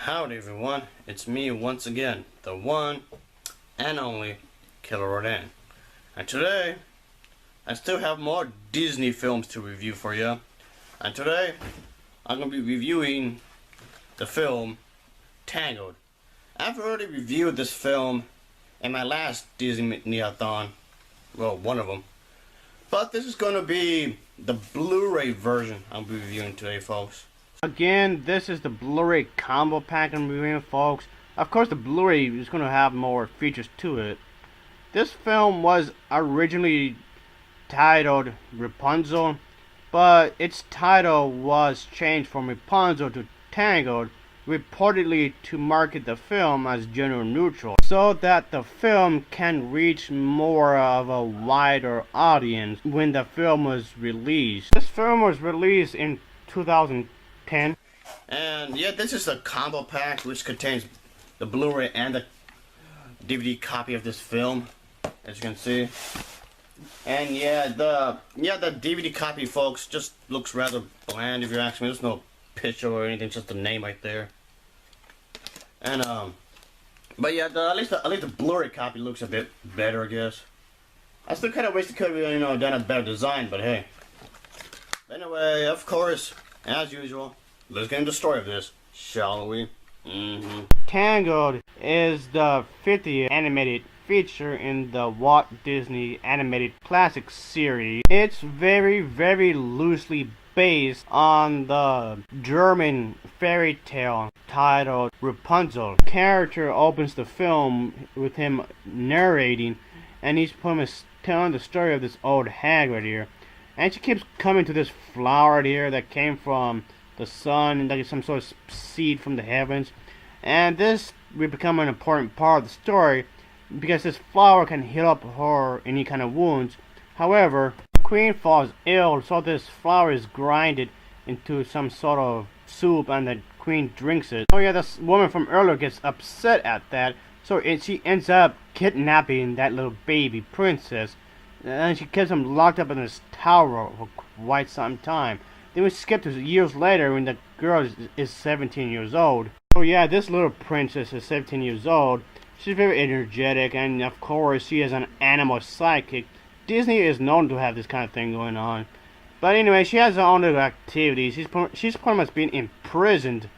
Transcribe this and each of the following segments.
Howdy everyone, it's me once again, the one and only Killer Rodan. And today, I still have more Disney films to review for you. And today, I'm going to be reviewing the film Tangled. I've already reviewed this film in my last Disney Neathon. Well, one of them. But this is going to be the Blu Ray version I'll be reviewing today, folks. Again, this is the Blu Ray combo pack I'm reviewing, folks. Of course, the Blu Ray is going to have more features to it. This film was originally titled Rapunzel, but its title was changed from Rapunzel to Tangled, reportedly to market the film as gender neutral, so that the film can reach more of a wider audience when the film was released. This film was released in 2010. And yeah, this is a combo pack which contains the Blu-ray and the DVD copy of this film, as you can see. And yeah, the DVD copy, folks, just looks rather bland if you ask me. There's no picture or anything, just the name right there. And but yeah, at least the Blu-ray copy looks a bit better, I guess. I still kind of wish they could have, done a better design, but hey. Anyway, of course, as usual, let's get into the story of this, shall we? Tangled is the 50th animated feature in the Walt Disney Animated Classics series. It's very, very loosely based on the German fairy tale titled Rapunzel. The character opens the film with him narrating, and he's telling the story of this old hag right here. And she keeps coming to this flower right here that came from the sun, and like some sort of seed from the heavens. And this will become an important part of the story, because this flower can heal up her any kind of wounds. However, the queen falls ill, so this flower is grinded into some sort of soup, and the queen drinks it. Oh yeah, this woman from earlier gets upset at that, so she ends up kidnapping that little baby princess, and she keeps him locked up in this tower for quite some time. Then we skip to years later when the girl is 17 years old. So yeah, this little princess is 17 years old. She's very energetic, and of course she is an animal sidekick. Disney is known to have this kind of thing going on. But anyway, she has her own little activities. She's pretty much being imprisoned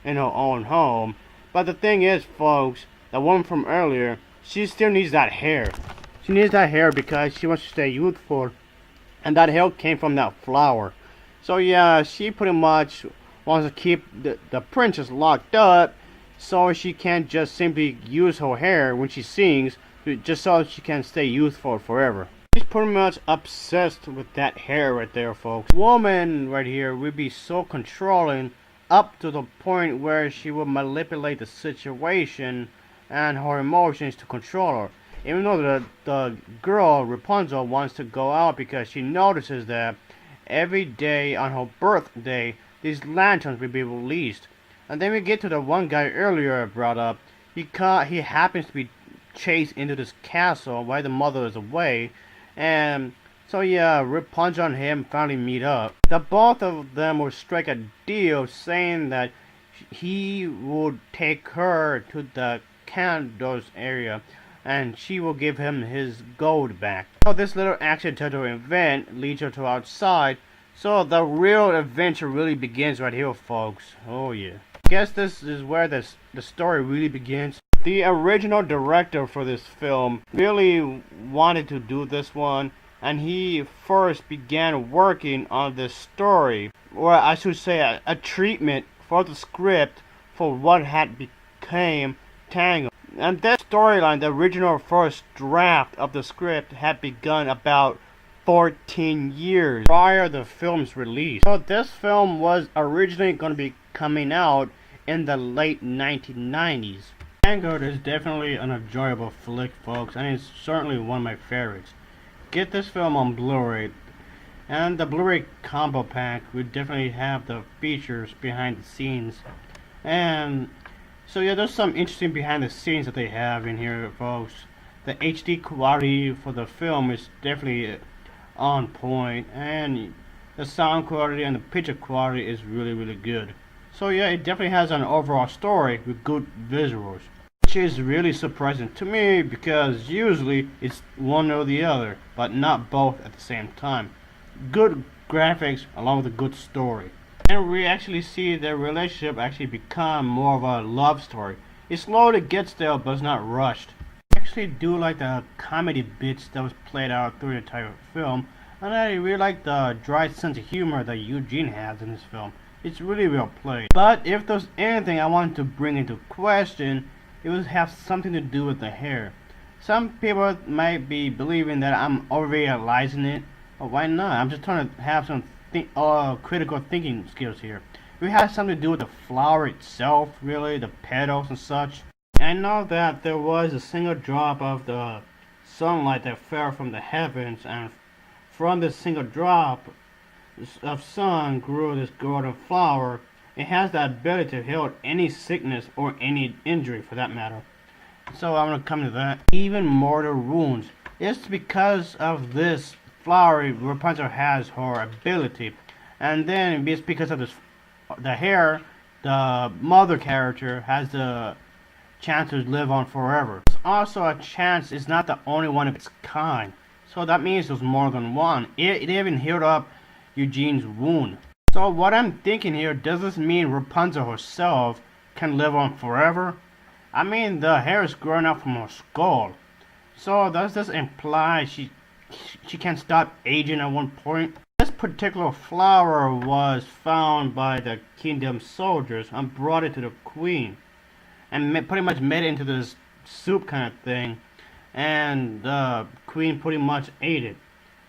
in her own home. But the thing is, folks, the woman from earlier, she still needs that hair. She needs that hair because she wants to stay youthful, and that hair came from that flower. So yeah, she pretty much wants to keep the princess locked up, so she can't just simply use her hair when she sings, just so she can stay youthful forever. She's pretty much obsessed with that hair right there, folks. Woman right here will be so controlling up to the point where she will manipulate the situation and her emotions to control her. Even though the girl, Rapunzel, wants to go out because she notices that every day on her birthday, these lanterns will be released. And then we get to the one guy earlier I brought up. He happens to be chased into this castle while the mother is away. And so yeah, Rapunzel and him finally meet up. The both of them will strike a deal saying that he would take her to the candles area, and she will give him his gold back. So this little accidental event leads her to outside. So the real adventure really begins right here, folks. Oh yeah. I guess this is where the story really begins. The original director for this film really wanted to do this one, and he first began working on this story, or I should say a treatment for the script for what had become Tangled. And that storyline, the original first draft of the script, had begun about 14 years prior to the film's release. So this film was originally going to be coming out in the late 1990s. Tangled is definitely an enjoyable flick, folks, and it's certainly one of my favorites. Get this film on Blu-ray, and the Blu-ray combo pack would definitely have the features behind the scenes. And so yeah, there's some interesting behind the scenes that they have in here, folks. The HD quality for the film is definitely on point, and the sound quality and the picture quality is really, really good. So yeah, it definitely has an overall story with good visuals, which is really surprising to me because usually it's one or the other, but not both at the same time. Good graphics along with a good story. And we actually see their relationship actually become more of a love story. It slowly gets there, but it's not rushed. I actually do like the comedy bits that was played out through the entire film, and I really like the dry sense of humor that Eugene has in this film. It's really well played. But if there's anything I wanted to bring into question, it would have something to do with the hair. Some people might be believing that I'm overanalyzing it, but why not? I'm just trying to have some critical thinking skills here. It has something to do with the flower itself, really, the petals and such. I know that there was a single drop of the sunlight that fell from the heavens, and from this single drop of sun grew this golden flower. It has the ability to heal any sickness or any injury for that matter. So I'm going to come to that. Even mortal wounds. It's because of this flower Rapunzel has her ability. And then it's because of the hair, the mother character has the chance to live on forever. It's also a chance it's not the only one of its kind. So that means there's more than one. It even healed up Eugene's wound. So what I'm thinking here, does this mean Rapunzel herself can live on forever? I mean, the hair is growing out from her skull. So does this imply she can't stop aging at one point? This particular flower was found by the kingdom soldiers and brought it to the queen. And pretty much made it into this soup kind of thing. And the queen pretty much ate it.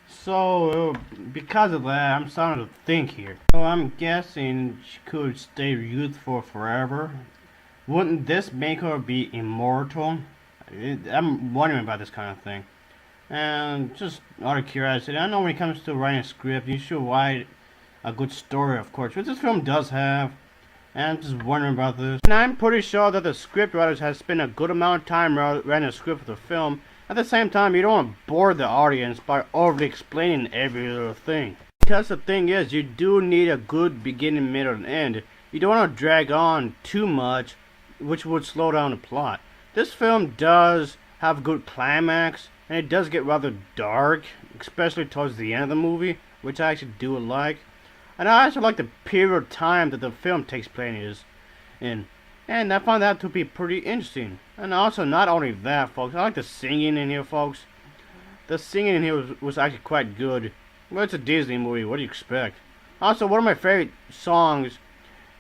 So, because of that, I'm starting to think here. So I'm guessing she could stay youthful forever. Wouldn't this make her be immortal? I'm wondering about this kind of thing. And just out of curiosity, I know when it comes to writing a script, you should write a good story, of course, which this film does have. And I'm just wondering about this. And I'm pretty sure that the script writers have spent a good amount of time writing a script for the film. At the same time, you don't want to bore the audience by overly explaining every little thing. Because the thing is, you do need a good beginning, middle, and end. You don't want to drag on too much, which would slow down the plot. This film does have a good climax, and it does get rather dark, especially towards the end of the movie, which I actually do like. And I also like the period of time that the film takes place in. And I found that to be pretty interesting. And also, not only that, folks, I like the singing in here, folks. The singing in here was actually quite good. Well, it's a Disney movie, what do you expect? Also, one of my favorite songs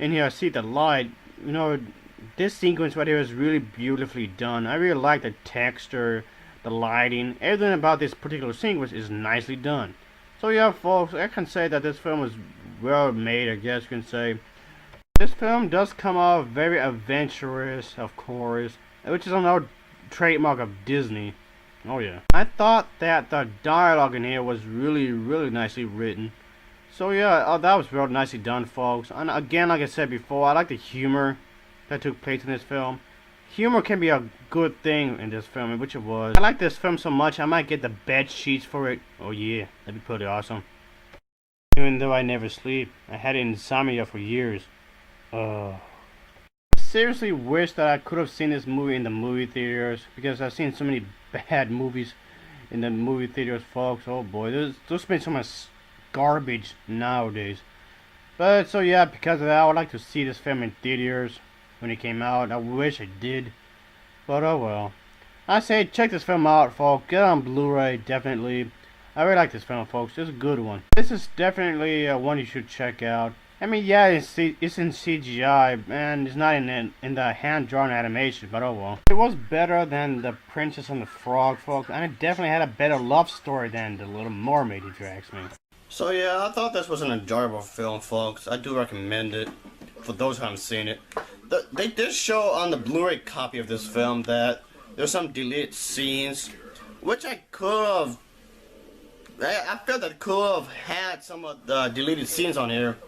in here, See the Light. You know, this sequence right here is really beautifully done. I really like the texture, the lighting. Everything about this particular sequence is nicely done. So yeah, folks, I can say that this film was well made, I guess you can say. This film does come off very adventurous, of course, which is another trademark of Disney. Oh yeah. I thought that the dialogue in here was really nicely written. So yeah, that was real nicely done, folks. And again, like I said before, I like the humor that took place in this film. Humor can be a good thing in this film, which it was. I like this film so much, I might get the bed sheets for it. Oh yeah, that'd be pretty awesome. Even though I never sleep, I had insomnia for years. I seriously wish that I could have seen this movie in the movie theaters, because I've seen so many bad movies in the movie theaters, folks. Oh boy, there's been so much garbage nowadays. But so yeah, because of that, I would like to see this film in theaters when it came out. I wish I did, but oh well. I say check this film out, folks. Get it on Blu Ray, definitely. I really like this film, folks. It's a good one. This is definitely one you should check out. I mean, yeah, it's in CGI, and it's not in the hand-drawn animation, but oh well. It was better than The Princess and the Frog, folks, and it definitely had a better love story than The Little Mermaid, if you ask me. So yeah, I thought this was an enjoyable film, folks. I do recommend it for those who haven't seen it. They did show on the Blu Ray copy of this film that there's some deleted scenes, which I felt that could have had some of the deleted scenes on here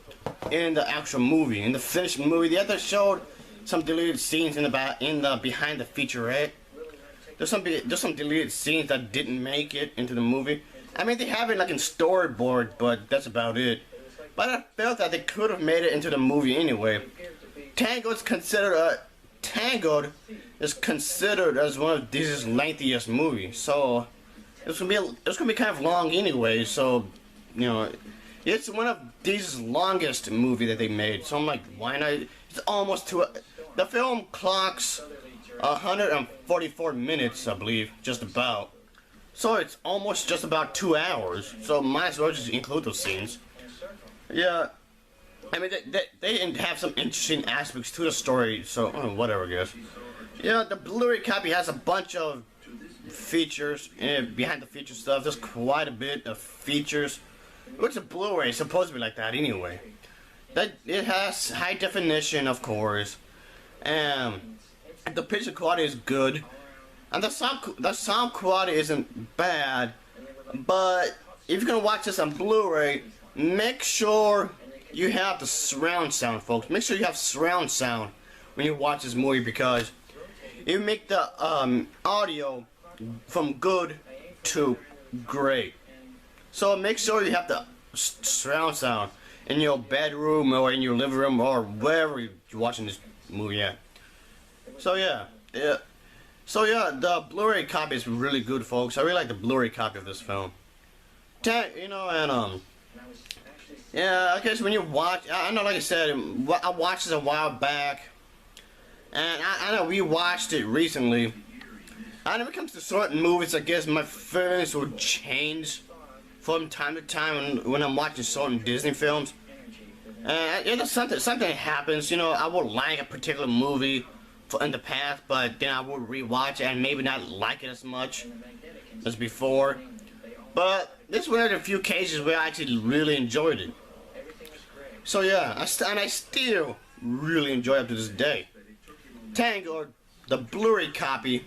in the actual movie. In the finished movie, they had showed some deleted scenes in the behind the featurette. There's some deleted scenes that didn't make it into the movie. I mean, they have it like in storyboard, but that's about it. But I felt that they could have made it into the movie anyway. Tangled is considered as one of Disney's lengthiest movies, so it's gonna be kind of long anyway. So, you know, it's one of Disney's longest movie that they made. So I'm like, why not? It's almost the film clocks 144 minutes, I believe, just about. So it's almost just about 2 hours. So might as well just include those scenes. Yeah. I mean, they have some interesting aspects to the story, so whatever, I guess. Yeah, the Blu Ray copy has a bunch of features, and behind the feature stuff, there's quite a bit of features. Which a Blu Ray is supposed to be like that anyway. It has high definition, of course, and the picture quality is good, and the sound quality isn't bad. But if you're gonna watch this on Blu Ray, make sure you have the surround sound, folks. Make sure you have surround sound when you watch this movie, because it make the audio from good to great. So make sure you have the surround sound in your bedroom or in your living room or wherever you're watching this movie at. So yeah. The Blu-ray copy is really good, folks. I really like the Blu-ray copy of this film. Yeah, I guess when you watch, I know, like I said, I watched this a while back, and I know we watched it recently. And when it comes to certain movies, I guess my feelings will change from time to time when I'm watching certain Disney films. And something happens, you know, I will like a particular movie in the past, but then I will rewatch it and maybe not like it as much as before. But this is one of the few cases where I actually really enjoyed it. So yeah, I still really enjoy it up to this day. Tangled, the Blu-ray copy,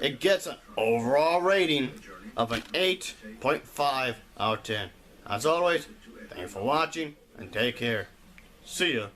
it gets an overall rating of an 8.5 out of 10. As always, thank you for watching and take care. See ya.